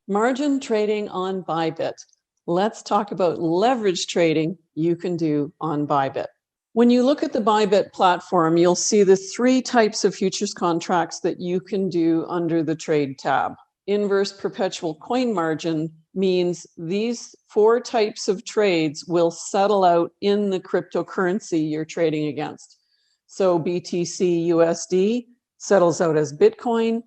Margin trading on Bybit. Let's talk about leverage trading you can do on Bybit. When you look at the Bybit platform, you'll see the three types of futures contracts that you can do under the trade tab. Inverse perpetual coin margin means these four types of trades will settle out in the cryptocurrency you're trading against. So BTC USD settles out as Bitcoin,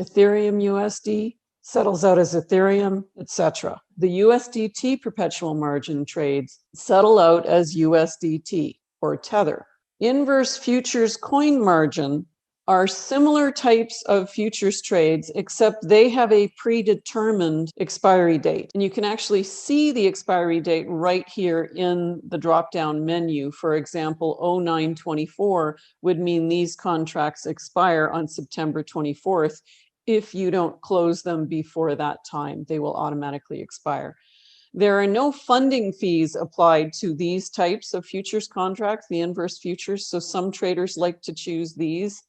Ethereum USD settles out as Ethereum, etc. The USDT perpetual margin trades settle out as USDT or Tether. Inverse futures coin margin are similar types of futures trades, except they have a predetermined expiry date. And you can actually see the expiry date right here in the drop-down menu. For example, 0924 would mean these contracts expire on September 24th. If you don't close them before that time, they will automatically expire. There are no funding fees applied to these types of futures contracts, the inverse futures. So some traders like to choose these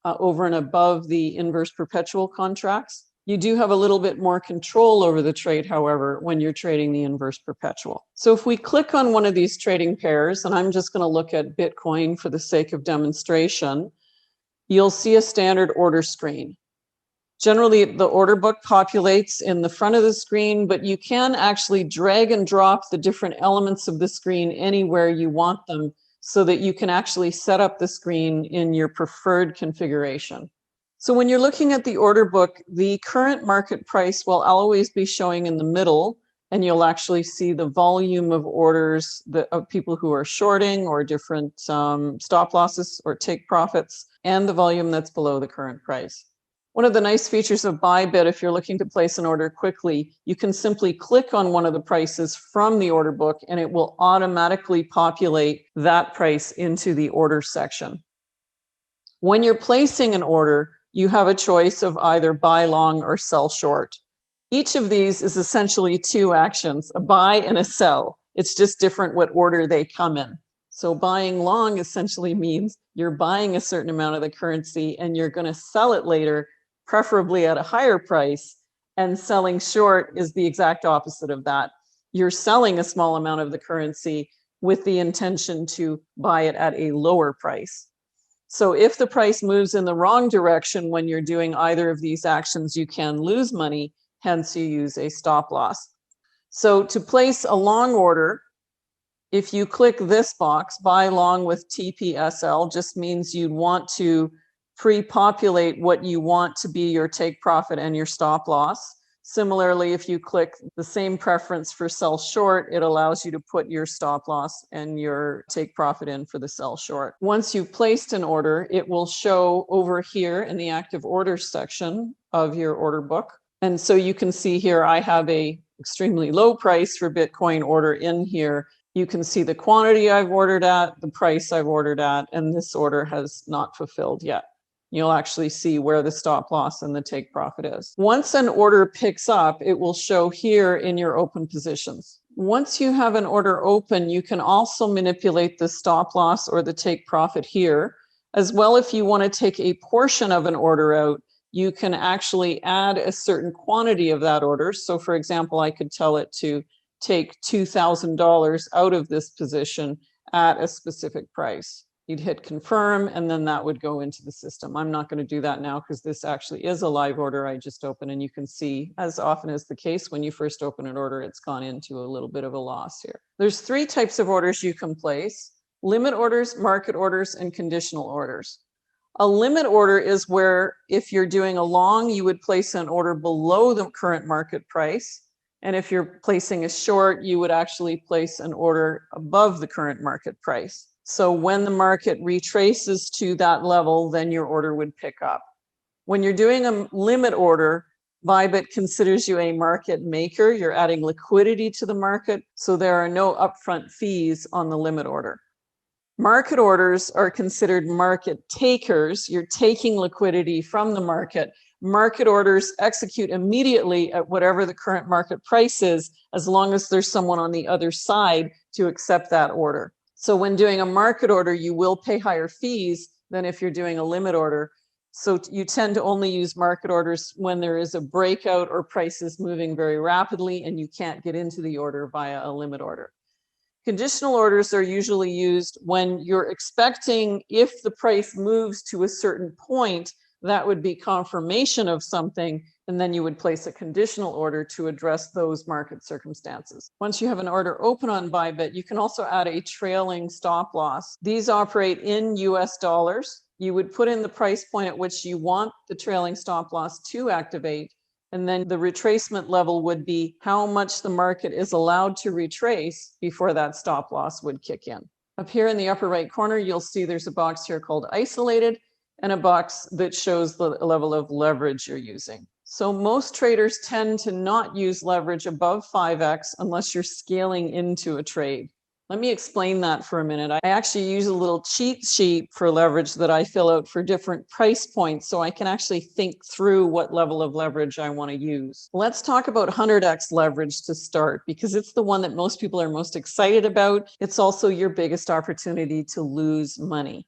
over and above the inverse perpetual contracts. You do have a little bit more control over the trade, however, when you're trading the inverse perpetual. So if we click on one of these trading pairs, and I'm just going to look at Bitcoin for the sake of demonstration, you'll see a standard order screen. Generally, the order book populates in the front of the screen, but you can actually drag and drop the different elements of the screen anywhere you want them so that you can actually set up the screen in your preferred configuration. So when you're looking at the order book, the current market price will always be showing in the middle, and you'll actually see the volume of orders of people who are shorting or different stop losses or take profits, and the volume that's below the current price. One of the nice features of Bybit, if you're looking to place an order quickly, you can simply click on one of the prices from the order book and it will automatically populate that price into the order section. When you're placing an order, you have a choice of either buy long or sell short. Each of these is essentially two actions, a buy and a sell. It's just different what order they come in. So buying long essentially means you're buying a certain amount of the currency and you're going to sell it later, preferably at a higher price, and selling short is the exact opposite of that. You're selling a small amount of the currency with the intention to buy it at a lower price. So if the price moves in the wrong direction when you're doing either of these actions, you can lose money, hence you use a stop loss. So to place a long order, if you click this box, buy long with TPSL, just means you'd want to pre-populate what you want to be your take profit and your stop loss. Similarly, if you click the same preference for sell short, it allows you to put your stop loss and your take profit in for the sell short. Once you've placed an order, it will show over here in the active orders section of your order book. And so you can see here, I have a extremely low price for Bitcoin order in here. You can see the quantity I've ordered at, the price I've ordered at, and this order has not fulfilled yet. You'll actually see where the stop loss and the take profit is. Once an order picks up, it will show here in your open positions. Once you have an order open, you can also manipulate the stop loss or the take profit here. As well, if you want to take a portion of an order out, you can actually add a certain quantity of that order. So for example, I could tell it to take $2,000 out of this position at a specific price. You'd hit confirm, and then that would go into the system. I'm not going to do that now because this actually is a live order I just opened, and you can see, as often is the case, when you first open an order, it's gone into a little bit of a loss here. There's three types of orders you can place: limit orders, market orders, and conditional orders. A limit order is where if you're doing a long, you would place an order below the current market price. And if you're placing a short, you would actually place an order above the current market price. So when the market retraces to that level, then your order would pick up. When you're doing a limit order, Bybit considers you a market maker. You're adding liquidity to the market, so there are no upfront fees on the limit order. Market orders are considered market takers. You're taking liquidity from the market. Market orders execute immediately at whatever the current market price is, as long as there's someone on the other side to accept that order. So when doing a market order, you will pay higher fees than if you're doing a limit order. So you tend to only use market orders when there is a breakout or prices moving very rapidly and you can't get into the order via a limit order. Conditional orders are usually used when you're expecting, if the price moves to a certain point, that would be confirmation of something, and then you would place a conditional order to address those market circumstances. Once you have an order open on Bybit, you can also add a trailing stop loss. These operate in US dollars. You would put in the price point at which you want the trailing stop loss to activate, and then the retracement level would be how much the market is allowed to retrace before that stop loss would kick in. Up here in the upper right corner, you'll see there's a box here called isolated and a box that shows the level of leverage you're using. So most traders tend to not use leverage above 5x unless you're scaling into a trade. Let me explain that for a minute. I actually use a little cheat sheet for leverage that I fill out for different price points so I can actually think through what level of leverage I want to use. Let's talk about 100x leverage to start, because it's the one that most people are most excited about. It's also your biggest opportunity to lose money.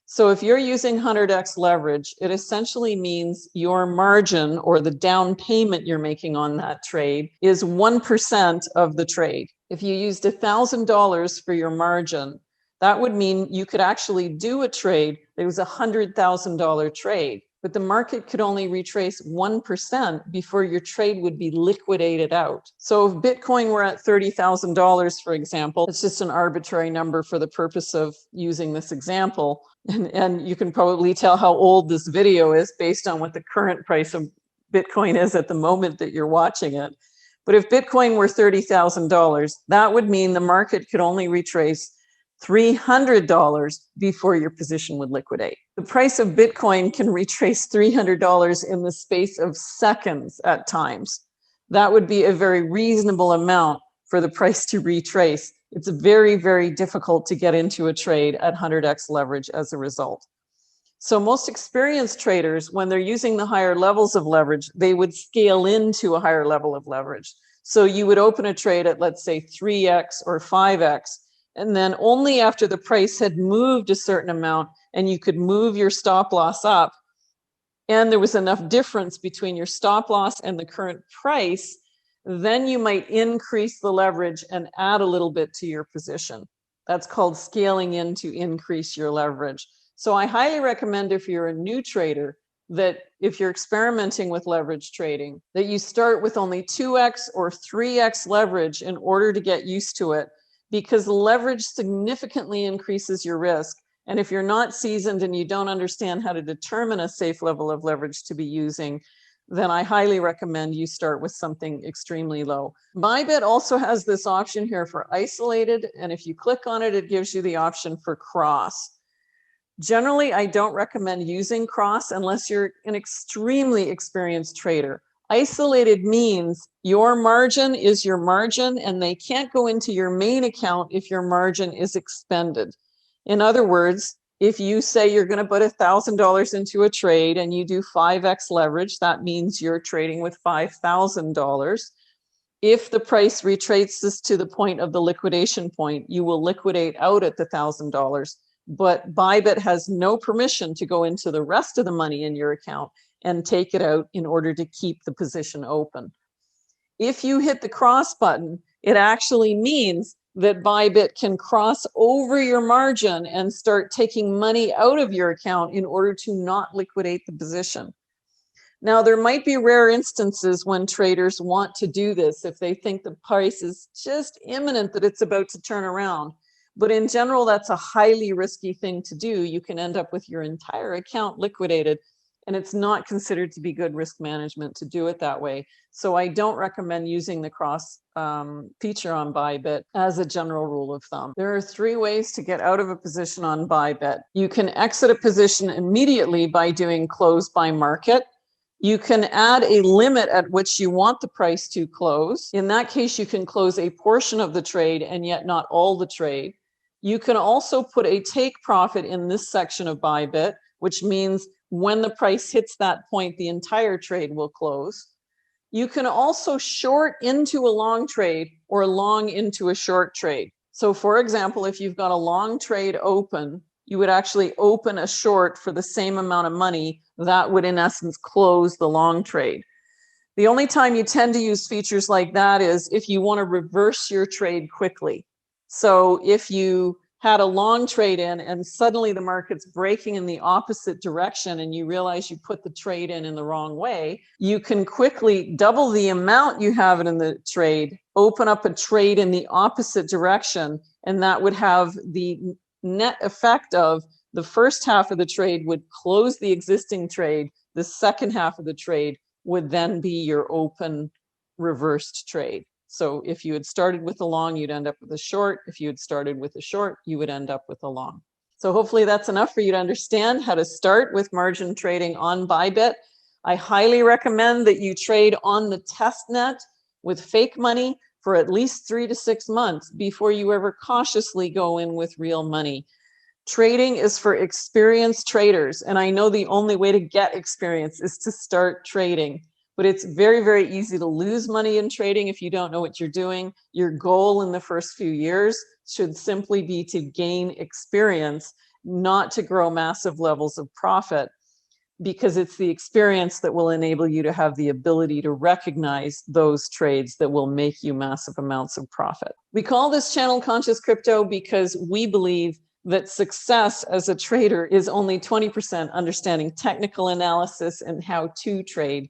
So if you're using 100x leverage, it essentially means your margin, or the down payment you're making on that trade, is 1% of the trade. If you used $1,000 for your margin, that would mean you could actually do a trade that was a $100,000 trade, but the market could only retrace 1% before your trade would be liquidated out. So if Bitcoin were at $30,000, for example, it's just an arbitrary number for the purpose of using this example. And you can probably tell how old this video is based on what the current price of Bitcoin is at the moment that you're watching it. But if Bitcoin were $30,000, that would mean the market could only retrace $300 before your position would liquidate. The price of Bitcoin can retrace $300 in the space of seconds at times. That would be a very reasonable amount for the price to retrace. It's very, very difficult to get into a trade at 100x leverage as a result. So most experienced traders, when they're using the higher levels of leverage, they would scale into a higher level of leverage. So you would open a trade at, let's say, 3x or 5x, and then only after the price had moved a certain amount and you could move your stop loss up, and there was enough difference between your stop loss and the current price, then you might increase the leverage and add a little bit to your position. That's called scaling in to increase your leverage. So I highly recommend, if you're a new trader, that if you're experimenting with leverage trading, that you start with only 2x or 3x leverage in order to get used to it, because leverage significantly increases your risk. And if you're not seasoned and you don't understand how to determine a safe level of leverage to be using, then I highly recommend you start with something extremely low. Bybit also has this option here for isolated, and if you click on it, it gives you the option for cross. Generally, I don't recommend using cross unless you're an extremely experienced trader. Isolated means your margin is your margin, and they can't go into your main account if your margin is expended. In other words, if you say you're going to put $1,000 into a trade and you do 5x leverage, that means you're trading with $5,000. If the price retraces to the point of the liquidation point, you will liquidate out at the $1,000. But Bybit has no permission to go into the rest of the money in your account and take it out in order to keep the position open. If you hit the cross button, it actually means that Bybit can cross over your margin and start taking money out of your account in order to not liquidate the position. Now, there might be rare instances when traders want to do this if they think the price is just imminent that it's about to turn around. But in general, that's a highly risky thing to do. You can end up with your entire account liquidated, and it's not considered to be good risk management to do it that way. So I don't recommend using the cross feature on Bybit as a general rule of thumb. There are 3 ways to get out of a position on Bybit. You can exit a position immediately by doing close by market. You can add a limit at which you want the price to close. In that case, you can close a portion of the trade and yet not all the trade. You can also put a take profit in this section of Bybit, which means when the price hits that point, the entire trade will close. You can also short into a long trade or long into a short trade. So for example, if you've got a long trade open, you would actually open a short for the same amount of money. That would in essence close the long trade. The only time you tend to use features like that is if you want to reverse your trade quickly. So if you had a long trade in and suddenly the market's breaking in the opposite direction and you realize you put the trade in the wrong way, you can quickly double the amount you have in the trade, open up a trade in the opposite direction, and that would have the net effect of the first half of the trade would close the existing trade. The second half of the trade would then be your open reversed trade. So if you had started with a long, you'd end up with a short. If you had started with a short, you would end up with a long. So hopefully that's enough for you to understand how to start with margin trading on Bybit. I highly recommend that you trade on the test net with fake money for at least 3 to 6 months before you ever cautiously go in with real money. Trading is for experienced traders, and I know the only way to get experience is to start trading. But it's very, very easy to lose money in trading if you don't know what you're doing. Your goal in the first few years should simply be to gain experience, not to grow massive levels of profit, because it's the experience that will enable you to have the ability to recognize those trades that will make you massive amounts of profit. We call this channel Conscious Crypto because we believe that success as a trader is only 20% understanding technical analysis and how to trade.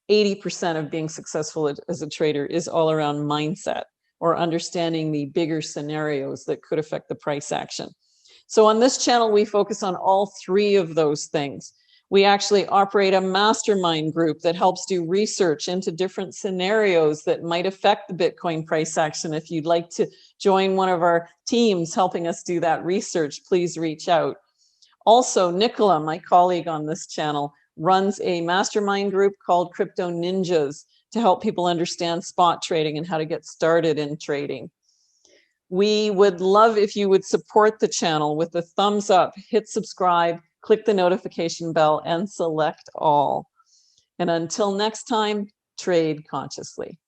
80% of being successful as a trader is all around mindset or understanding the bigger scenarios that could affect the price action. So on this channel, we focus on all 3 of those things. We actually operate a mastermind group that helps do research into different scenarios that might affect the Bitcoin price action. If you'd like to join one of our teams helping us do that research, please reach out. Also, Nicola, my colleague on this channel, runs a mastermind group called Crypto Ninjas to help people understand spot trading and how to get started in trading. We would love if you would support the channel with a thumbs up, hit subscribe, click the notification bell, and select all. And until next time, trade consciously.